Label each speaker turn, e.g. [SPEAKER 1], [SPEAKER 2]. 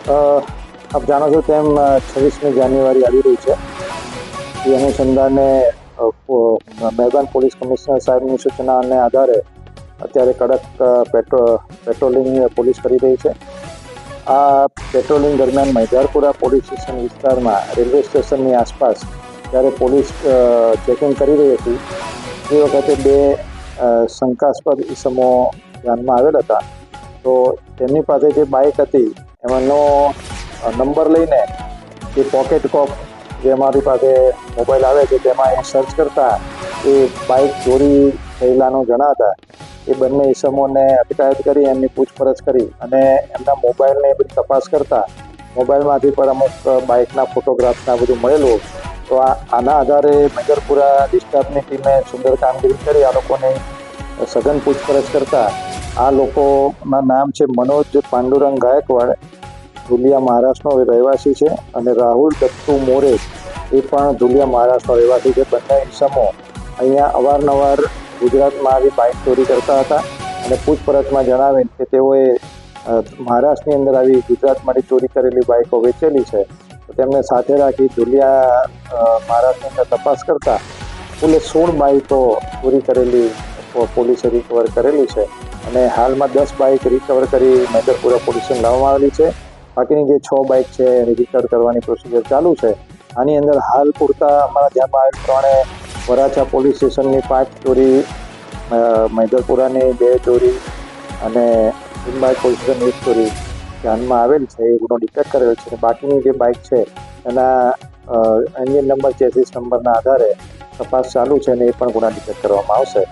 [SPEAKER 1] આપ જાણો છો તેમ 26મી જાન્યુઆરી આવી રહી છે. એ અનુસંધાને મહેરબાન પોલીસ કમિશનર સાહેબની સૂચનાને આધારે અત્યારે કડક પેટ્રોલિંગ પોલીસ કરી રહી છે. આ પેટ્રોલિંગ દરમિયાન મૈદારપુરા પોલીસ સ્ટેશન વિસ્તારમાં રેલવે સ્ટેશનની આસપાસ જ્યારે પોલીસ ચેકિંગ કરી રહી હતી એ વખતે બે શંકાસ્પદ ઇસમો ધ્યાનમાં આવેલ હતા. તો તેમની પાસે જે બાઇક હતી એમાંનો નંબર લઈને એ પોકેટ કોપ જે અમારી પાસે મોબાઈલ આવે છે તેમાં એ સર્ચ કરતા એ બાઇક ચોરી થયેલાનું જણાતા એ બંને ઇસમોને અટકાયત કરી એમની પૂછપરછ કરી અને એમના મોબાઈલને બધી તપાસ કરતા મોબાઈલમાંથી પણ અમુક બાઇકના ફોટોગ્રાફ્સના બધું મળેલું. તો આના આધારે મૈદરપુરા ડિસ્ટાફની ટીમે સુંદર કામગીરી કરી આ લોકોને સઘન પૂછપરછ કરતા આ લોકોના નામ છે મનોજ પાંડુરંગ ગાયકવાડ, ધુલિયા મહારાષ્ટ્રનો રહેવાસી છે, અને રાહુલ દત્તુ મોરે એ પણ ધુલિયા મહારાષ્ટ્રનો રહેવાસી છે. બંને ઇસમો અહીંયા અવારનવાર ગુજરાતમાં આવી બાઇક ચોરી કરતા હતા અને પૂછપરછમાં જણાવેલ કે તેઓએ મહારાષ્ટ્રની અંદર આવી ગુજરાતમાંથી ચોરી કરેલી બાઇકો વેચેલી છે. તો તેમને સાથે રાખી ધુલિયા મહારાષ્ટ્રની અંદર તપાસ કરતા કુલ 16 બાઇકો ચોરી કરેલી પોલીસે રિકવર કરેલી છે અને હાલમાં 10 બાઇક રિકવર કરી મૈદરપુરા પોલીસ સ્ટેશન લાવવામાં આવેલી છે. બાકીની જે 6 બાઇક છે એની રિકવર કરવાની પ્રોસિજર ચાલુ છે. આની અંદર હાલ પૂરતા અમારા ધ્યાનમાં આવેલ પ્રમાણે વરાછા પોલીસ સ્ટેશનની 5 ચોરી, મૈદરપુરાની 2 ચોરી અને લીંબાયત પોલીસ સ્ટેશનની 1 ચોરી ધ્યાનમાં આવેલ છે. એ ગુનો ડિટેક્ટ કરેલ છે. બાકીની જે બાઇક છે એના એન્જિન નંબર, ચેસિસ નંબરના આધારે તપાસ ચાલુ છે અને એ પણ ગુના ડિટેક્ટ કરવામાં આવશે.